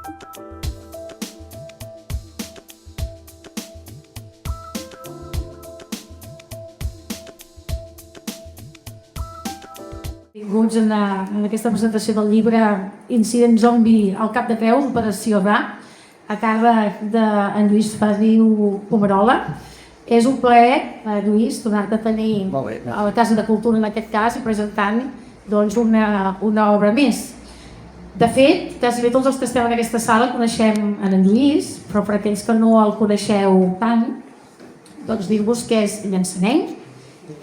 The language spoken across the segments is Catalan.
Benvinguts en aquesta presentació del llibre Incident Zombi al cap de peus, Operació Ra, a càrrec d'en Lluís Feliu Pomerola. És un plaer, Lluís, tornar-te a tenir a la Casa de Cultura, en aquest cas, i presentant una obra més. De fet, quasi tots els que estem en aquesta sala coneixem en Lluís, però per aquells que no el coneixeu tant, doncs dir-vos que és llançanenc.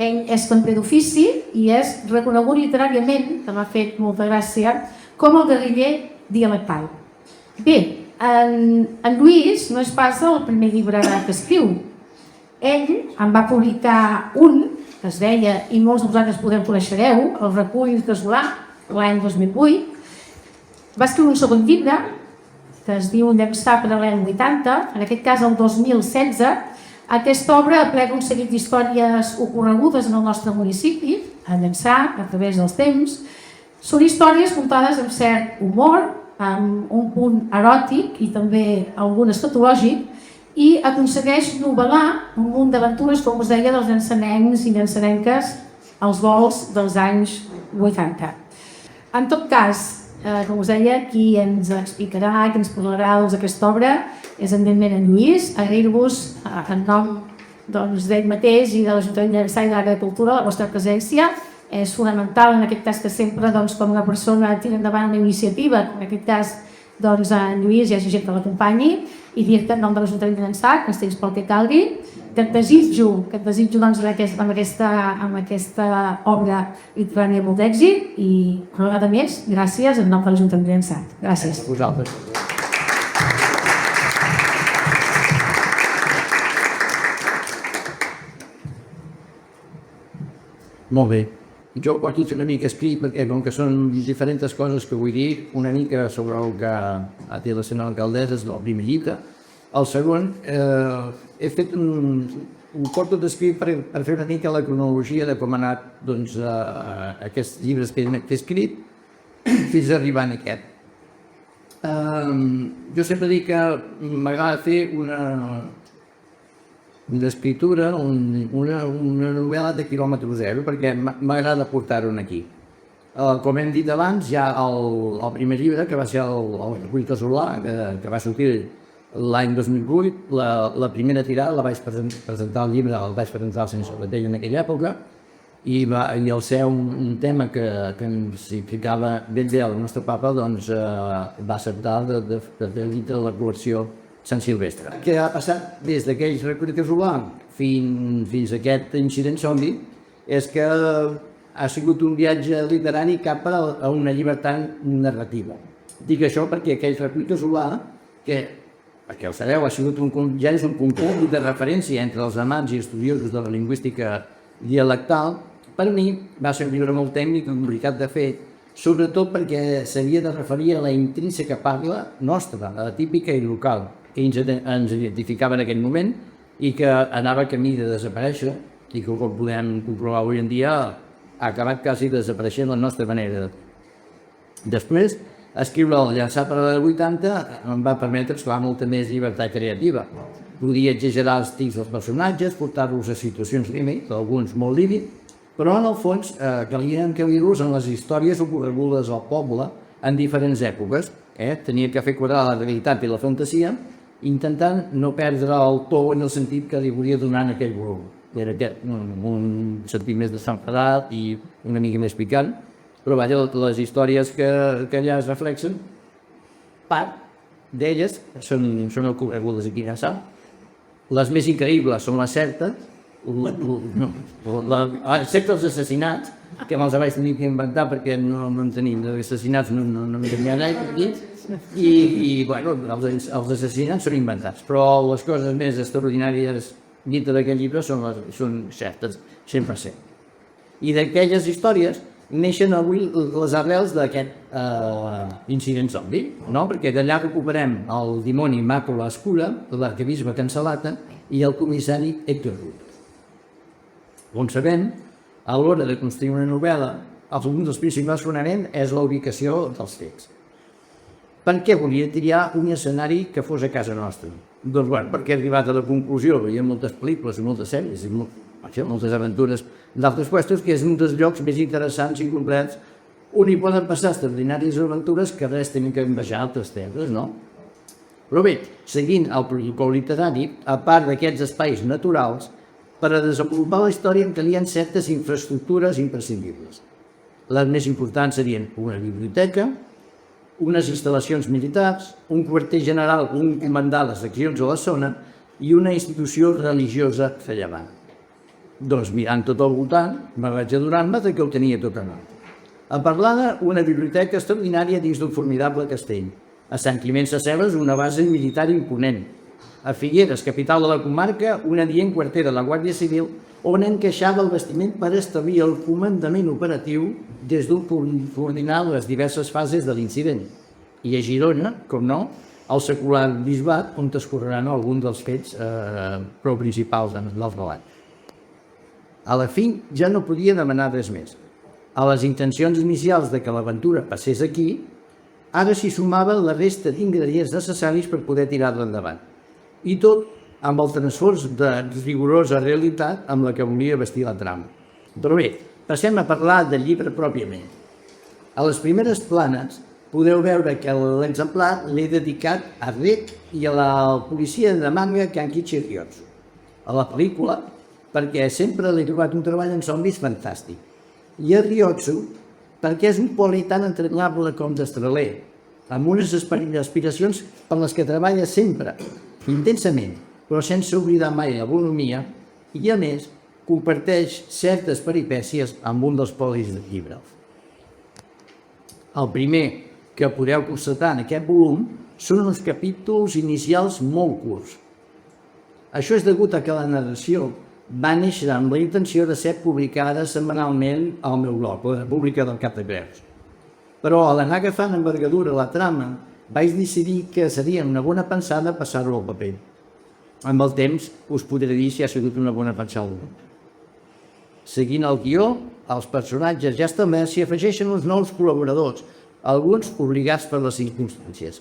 Ell és cambrer d'ofici i és reconegut literàriament, que m'ha fet molta gràcia, com el guerriller dialectal. Bé, en Lluís no és pas el primer llibre que escriu. Ell en va publicar un, que es deia, i molts de vosaltres coneixereu, El recull casolà, l'any 2008. Va escriure un segon llibre, que es diu Llançar paral·lel 80, en aquest cas el 2016. Aquesta obra aplega un seguit d'històries ocorregudes en el nostre municipi, a Llançà, a través dels temps. Són històries contades amb cert humor, amb un punt eròtic i també algun escatològic, i aconsegueix novel·lar un munt d'aventures, com us deia, dels llançanencs i llançanenques als vols dels anys 80. En tot cas, com us deia, qui ens explicarà, qui ens parlarà d'aquesta obra és evidentment en Lluís. Agrair-vos en nom d'ell mateix i de l'Ajuntament de Llançà i de l'Àrea de Cultura la vostra presència. És fonamental en aquest cas que sempre com una persona tira endavant una iniciativa, en aquest cas en Lluís hi hagi gent que l'acompanyi, i dir-te en nom de l'Ajuntament de Llançà que estiguis pel que calgui, que et desitjo amb aquesta obra literària molt d'èxit i una vegada més, gràcies en nom de l'Ajuntament de Llançà. Gràcies. A vosaltres. Molt bé. Jo ho estic una mica escrit perquè com que són diferents coses que vull dir, una mica sobre el que ha dit la senyora alcaldessa, és el primer llibre. El segon, he fet un porto d'escrit per fer una mica la cronologia de com ha anat aquests llibres que he escrit fins a arribar a aquest. Jo sempre dic que m'agrada fer d'escriptura, una novel·la de quilòmetre zero, perquè m'agrada portar-ho aquí. Com hem dit abans, hi ha el primer llibre, que va ser el Recull casolà, que va sortir l'any 2008. La primera tirada la vaig presentar, el llibre el vaig presentar al Senyor Sabatell en aquella època, i el ser un tema que ens ficava ben bé el nostre papa, doncs va acceptar de fer la col·lecció Sant Silvestre. Què ha passat des d'aquell Recull casolà fins a aquest Incident Zombi és que ha sigut un viatge literari cap a una llibertat narrativa. Dic això perquè aquell Recull casolà, que perquè ho sabeu, ja és un concurs de referència entre els amants i estudiosos de la lingüística dialectal, per mi va ser un llibre molt tècnic, complicat de fer, sobretot perquè s'havia de referir a la intrínseca parla nostra, la típica i local, que ens identificava en aquell moment i que anava camí de desaparèixer i que, com podem comprovar avui en dia, ha acabat quasi desapareixent la nostra manera. Després, escriure el Llançar paral·lel 80 em va permetre trobar molta més llibertat creativa. Podia exagerar els tics dels personatges, portar-los a situacions límit, alguns molt límit, però en el fons calia encabir-los en les històries ocorregudes al poble en diferents èpoques. Tenia que fer quadrar la realitat i la fantasia, intentant no perdre el to en el sentit que li volia donar en aquell volum. Era un sentit més de s'enfadat i una mica més picant, però vaja, les històries que allà es reflexen, part d'elles són ocorregudes aquí a Llançà. Les més increïbles són les certes, excepte els assassinats, que me'ls vaig tenir que inventar perquè no en tenim d'assassinats, no en tenia gaire aquí, i bueno, els assassinats són inventats, però les coses més extraordinàries dintre d'aquest llibre són certes, 100%. I d'aquelles històries neixen avui les arrels d'aquest incident zombi, perquè d'allà recuperem el dimoni Màcula Escura, l'arquebisbe Cansalata i el comissari Héctor Rull. Com sabem, a l'hora de construir una novel·la, un dels principals fonaments és la ubicació dels fets. Per què volia triar un escenari que fos a casa nostra? Doncs bé, perquè he arribat a la conclusió, veient moltes pel·lícules i moltes sèries i moltes aventures d'altres puestos, que és un dels llocs més interessants i complets on hi poden passar extraordinàries aventures que res tenen que envejar altres terres, no? Però bé, seguint el protocol literari, a part d'aquests espais naturals, per a desenvolupar la història em calien certes infraestructures imprescindibles. Les més importants serien una biblioteca, unes instal·lacions militars, un quarter general on comandar les accions a la zona i una institució religiosa rellevant. Doncs mirant tot al voltant, me vaig adonar-me que ho tenia tot en ordre. A Parlada, una biblioteca extraordinària dins d'un formidable castell. A Sant Climent Sescebes, una base militar imponent. A Figueres, capital de la comarca, un adient quarter de la Guàrdia Civil, on encaixava el bastiment per establir el comandament operatiu des d'on coordinar les diverses fases de l'incident. I a Girona, com no, el secular bisbat, on transcorreran alguns dels fets prou principals del relat. A la fi, ja no podia demanar res més. A les intencions inicials de que l'aventura passés aquí, ara s'hi sumava la resta d'ingredients necessaris per poder tirar-la endavant. I tot amb el transfons de rigorosa realitat amb la que volia vestir la trama. Però bé, passem a parlar del llibre pròpiament. A les primeres planes podeu veure que l'exemplar l'he dedicat a Rec i a la policia de manga Kanki Chirriotsu. A la pel·lícula, perquè sempre l'he trobat un treball en zombis fantàstic. I a Ryotsu, perquè és un poli tan entrenable com destraler, amb unes aspiracions per les que treballa sempre, intensament, però sense oblidar mai la bonhomia, i a més comparteix certes peripècies amb un dels polis del llibre. El primer que podeu constatar en aquest volum són els capítols inicials molt curts. Això és degut a que la narració va néixer amb la intenció de ser publicada setmanalment al meu blog, la República del Cap de Creus. Però a l'anar agafant envergadura la trama, vaig decidir que seria una bona pensada passar-ho al paper. Amb el temps us podré dir si ha sigut una bona pensada. Seguint el guió, els personatges ja establerts s'hi afegeixen uns nous col·laboradors, alguns obligats per les circumstàncies.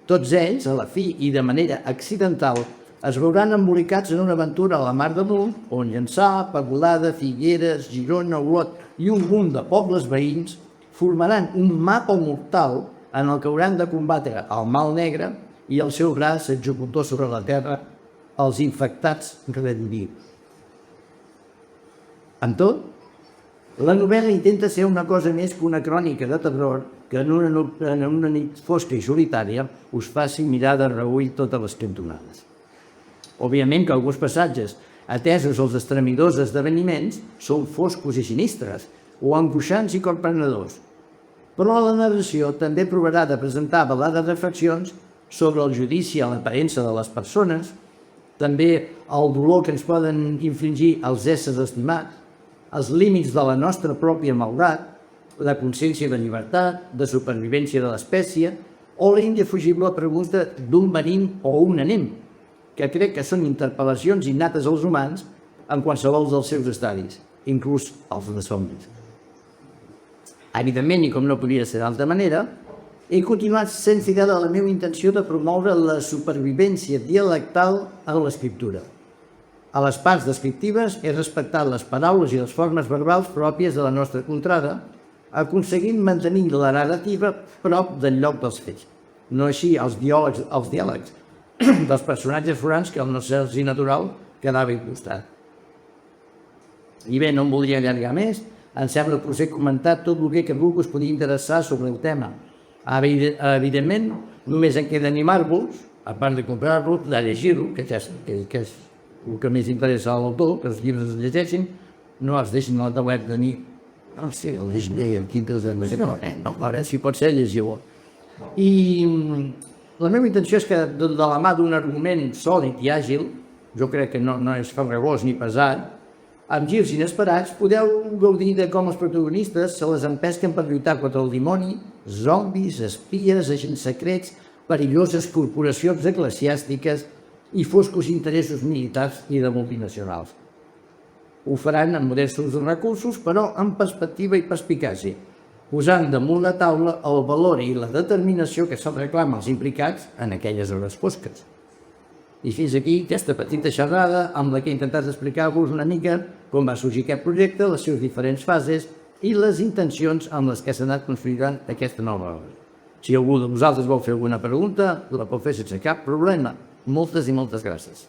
Tots ells, a la fi i de manera accidental, es veuran embolicats en una aventura a la Mar de Munt, on Llançà, Perbolada, Figueres, Girona, Olot i un munt de pobles veïns formaran un mapa mortal en el que hauran de combatre el mal negre i el seu braç executor sobre la terra, els infectats redimirs. Amb tot, la novel·la intenta ser una cosa més que una crònica de terror que en una nit fosca i solitària us faci mirar de reüll totes les cantonades. Òbviament que alguns passatges, atesos els estremidors esdeveniments, són foscos i sinistres, o angoixants i corprenedors. Però la narració també provarà de presentar velades reflexions sobre el judici a l'aparença de les persones, també el dolor que ens poden infligir els éssers estimats, els límits de la nostra pròpia maldat, la consciència de llibertat, de supervivència de l'espècie, o la indefugible pregunta d'un venim o un anem, que crec que són interpel·lacions innates als humans en qualsevol dels seus estadis, inclús els de zombis. Evidentment, i com no podia ser d'altra manera, he continuat sent fidel a la meva intenció de promoure la supervivència dialectal a l'escriptura. A les parts descriptives he respectat les paraules i les formes verbals pròpies de la nostra contrada, aconseguint mantenir la narrativa prop del lloc dels fets, no així els diàlegs dels personatges forans que el nostre ser natural quedava incrustat. I bé, no em voldria allargar més, em sembla que us he comentat tot el que he cregut que us podia interessar sobre el tema. Evidentment, només em queda animar-vos, a part de comprar-lo, de llegir-lo, que és el que més interessa a l'autor, que els llibres es llegeixin, no els deixin a la web de dir no sé, el llegiré amb quintes de no, a veure si pot ser llegir-ho. I la meva intenció és que de la mà d'un argument sòlid i àgil, jo crec que no és farragós ni pesat, amb girs inesperats podeu gaudir de com els protagonistes se les empesquen per lluitar contra el dimoni, zombis, espies, agents secrets, perilloses corporacions eclesiàstiques i foscos interessos militars i de multinacionals. Ho faran amb modestos recursos, però amb perspectiva i perspicàcia. posant damunt la taula el valor i la determinació que se'ls reclama als implicats en aquelles hores fosques. I fins aquí aquesta petita xerrada amb la que he intentat explicar-vos una mica com va sorgir aquest projecte, les seves diferents fases i les intencions amb les que s'ha anat construint aquesta nova obra. Si algú de vosaltres vol fer alguna pregunta, la pot fer sense cap problema. Moltes i moltes gràcies.